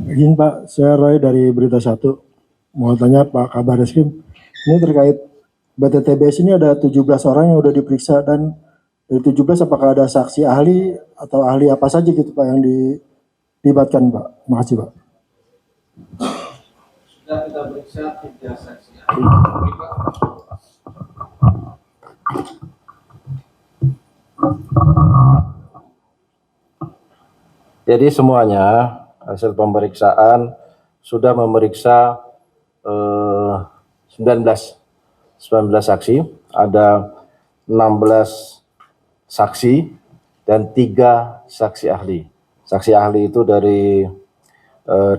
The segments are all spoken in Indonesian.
Izin Pak, saya Roy dari Berita Satu. Mau tanya Pak Kabar Eskrim, ini terkait BTTBS ini ada 17 orang yang udah diperiksa dan dari 17 apakah ada saksi ahli atau ahli apa saja gitu Pak yang dilibatkan Pak? Makasih Pak. Sudah kita periksa 3 saksi ahli. Jadi semuanya hasil pemeriksaan sudah memeriksa 19 saksi, ada 16 saksi dan 3 saksi ahli. Saksi ahli itu dari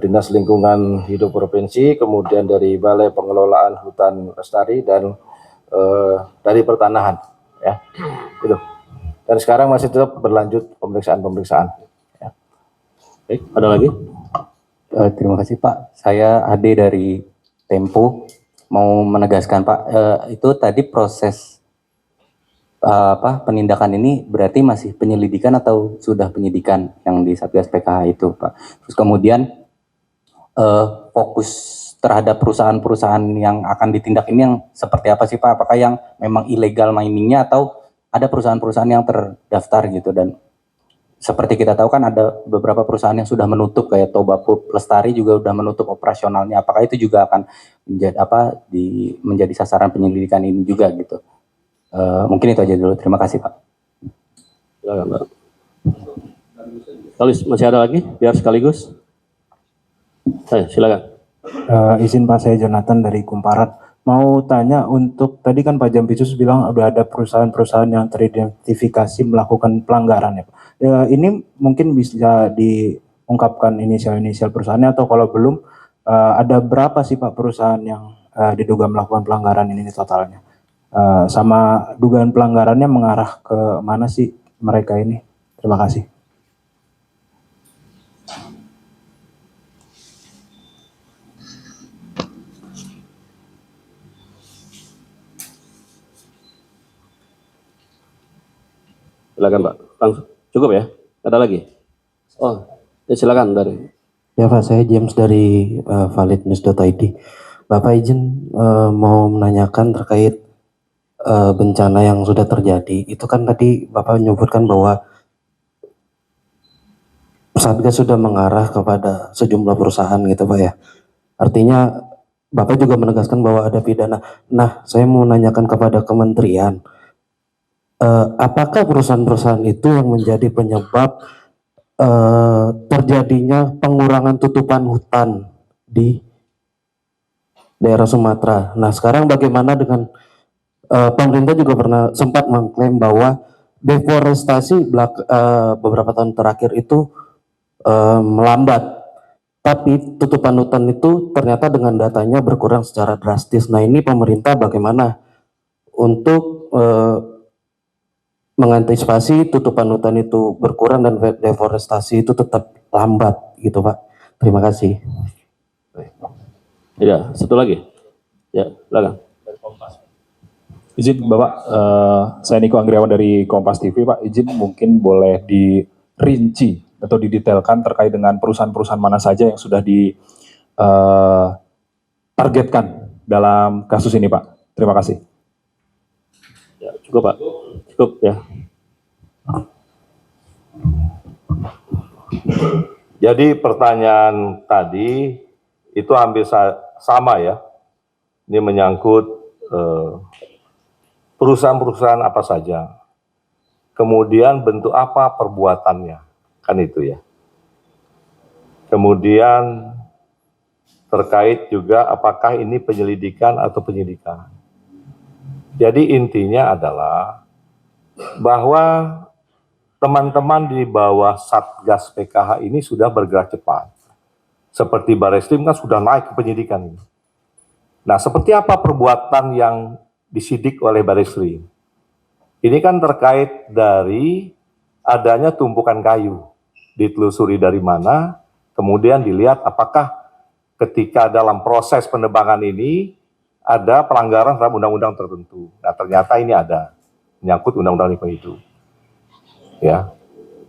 Dinas Lingkungan Hidup Provinsi, kemudian dari Balai Pengelolaan Hutan Lestari dan dari Pertanahan, ya. Itu. Dan sekarang masih tetap berlanjut pemeriksaan. Ya. Baik, ada lagi? Terima kasih Pak. Saya Ade dari Tempo. Mau menegaskan Pak, itu tadi proses penindakan ini berarti masih penyelidikan atau sudah penyidikan yang di Satgas PKH itu Pak. Terus kemudian fokus terhadap perusahaan-perusahaan yang akan ditindak ini yang seperti apa sih Pak? Apakah yang memang ilegal miningnya atau ada perusahaan-perusahaan yang terdaftar gitu? Dan seperti kita tahu kan ada beberapa perusahaan yang sudah menutup, kayak Toba Lestari juga sudah menutup operasionalnya. Apakah itu juga akan menjadi sasaran penyelidikan ini juga gitu? Mungkin itu aja dulu. Terima kasih Pak. Silakan Pak. Kalau masih ada lagi, biar sekaligus. Silakan. Izin Pak, saya Jonathan dari Kumparan. Mau tanya untuk tadi kan Pak Jampitsus bilang udah ada perusahaan-perusahaan yang teridentifikasi melakukan pelanggaran ya Pak. Ini mungkin bisa diungkapkan inisial perusahaannya atau kalau belum ada berapa sih Pak perusahaan yang diduga melakukan pelanggaran ini totalnya? Sama dugaan pelanggarannya mengarah ke mana sih mereka ini? Terima kasih. Silakan Pak. Langsung. Cukup ya? Ada lagi? Oh, ya silakan dari. Ya Pak, saya James dari validnews.id. Bapak izin mau menanyakan terkait bencana yang sudah terjadi. Itu kan tadi Bapak menyebutkan bahwa Satgas sudah mengarah kepada sejumlah perusahaan gitu Pak ya. Artinya Bapak juga menegaskan bahwa ada pidana. Nah, saya mau menanyakan kepada kementerian, apakah perusahaan-perusahaan itu yang menjadi penyebab terjadinya pengurangan tutupan hutan di daerah Sumatera? Nah, sekarang bagaimana dengan pemerintah juga pernah sempat mengklaim bahwa deforestasi beberapa tahun terakhir itu melambat, tapi tutupan hutan itu ternyata dengan datanya berkurang secara drastis. Nah, ini pemerintah bagaimana untuk mengantisipasi tutupan hutan itu berkurang dan deforestasi itu tetap lambat gitu Pak. Terima kasih. Ya, satu lagi. Ya, silakan. Izin Bapak, saya Niko Anggriawan dari Kompas TV Pak. Izin mungkin boleh dirinci atau didetailkan terkait dengan perusahaan-perusahaan mana saja yang sudah ditargetkan dalam kasus ini Pak. Terima kasih. Ya, cukup Pak. Cukup ya. Jadi pertanyaan tadi itu hampir sama ya. Ini menyangkut perusahaan-perusahaan apa saja. Kemudian bentuk apa perbuatannya. Kan itu ya. Kemudian terkait juga apakah ini penyelidikan atau penyidikan. Jadi intinya adalah bahwa teman-teman di bawah Satgas PKH ini sudah bergerak cepat. Seperti Bareskrim kan sudah naik ke penyidikan ini. Nah, seperti apa perbuatan yang disidik oleh Bareskrim? Ini kan terkait dari adanya tumpukan kayu. Ditelusuri dari mana, kemudian dilihat apakah ketika dalam proses penebangan ini ada pelanggaran terhadap undang-undang tertentu. Nah, ternyata ini ada menyangkut undang-undang lingkungan hidup. Ya.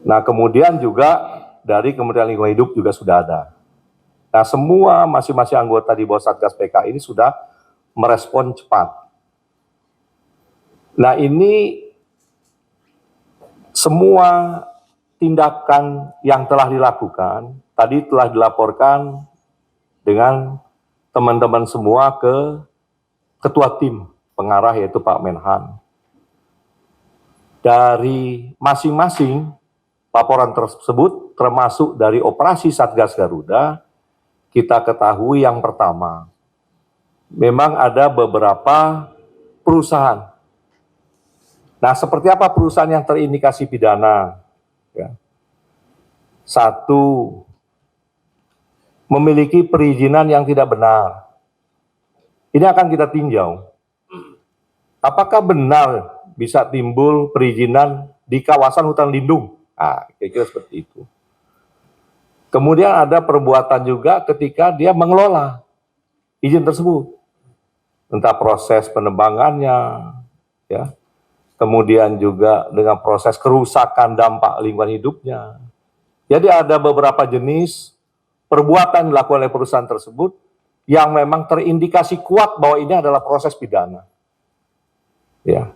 Nah, kemudian juga dari Kementerian Lingkungan Hidup juga sudah ada. Nah, semua masing-masing anggota di bawah Satgas PK ini sudah merespon cepat. Nah, ini semua tindakan yang telah dilakukan, tadi telah dilaporkan dengan teman-teman semua ke Ketua Tim Pengarah yaitu Pak Menhan. Dari masing-masing laporan tersebut termasuk dari operasi Satgas Garuda, kita ketahui yang pertama, memang ada beberapa perusahaan. Nah, seperti apa perusahaan yang terindikasi pidana? Ya. Satu, memiliki perizinan yang tidak benar. Ini akan kita tinjau. Apakah benar bisa timbul perizinan di kawasan hutan lindung? Nah, kira-kira seperti itu. Kemudian ada perbuatan juga ketika dia mengelola izin tersebut. Entah proses penebangannya, ya. Kemudian juga dengan proses kerusakan dampak lingkungan hidupnya. Jadi ada beberapa jenis perbuatan dilakukan oleh perusahaan tersebut yang memang terindikasi kuat bahwa ini adalah proses pidana. Ya.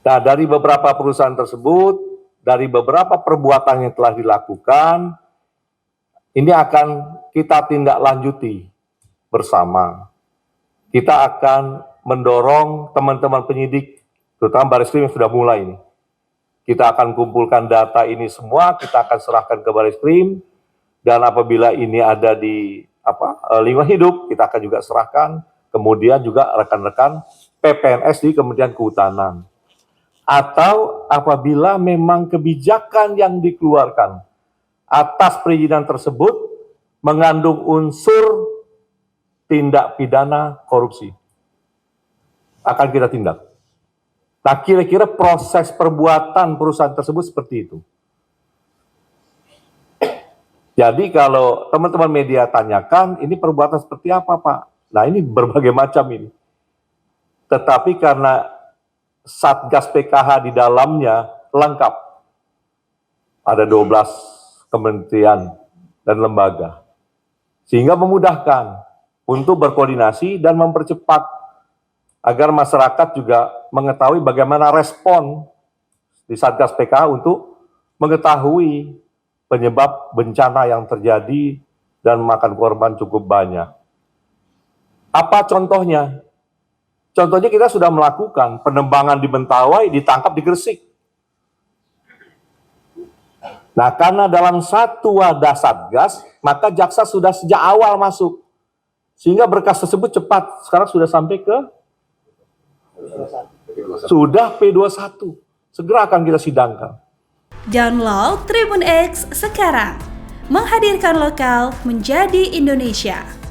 Nah, dari beberapa perusahaan tersebut, dari beberapa perbuatan yang telah dilakukan, ini akan kita tindak lanjuti bersama. Kita akan mendorong teman-teman penyidik, terutama Bareskrim yang sudah mulai ini. Kita akan kumpulkan data ini semua, kita akan serahkan ke Bareskrim, dan apabila ini ada di lingkungan hidup, kita akan juga serahkan, kemudian juga rekan-rekan PPNS di Kementerian Kehutanan. Atau apabila memang kebijakan yang dikeluarkan atas perizinan tersebut mengandung unsur tindak pidana korupsi, akan kita tindak. Nah, kira-kira proses perbuatan perusahaan tersebut seperti itu. Jadi kalau teman-teman media tanyakan, ini perbuatan seperti apa, Pak? Nah, ini berbagai macam ini. Tetapi karena Satgas PKH di dalamnya lengkap. Ada 12 kementerian dan lembaga. Sehingga memudahkan untuk berkoordinasi dan mempercepat agar masyarakat juga mengetahui bagaimana respon di Satgas PKH untuk mengetahui penyebab bencana yang terjadi dan memakan korban cukup banyak. Apa contohnya? Contohnya kita sudah melakukan penembangan di Mentawai, ditangkap di Gresik. Nah, karena dalam satu wadah Satgas, maka jaksa sudah sejak awal masuk. Sehingga berkas tersebut cepat. Sekarang sudah sampai ke sudah P21. Segera akan kita sidangkan. Download Tribun X sekarang. Menghadirkan lokal menjadi Indonesia.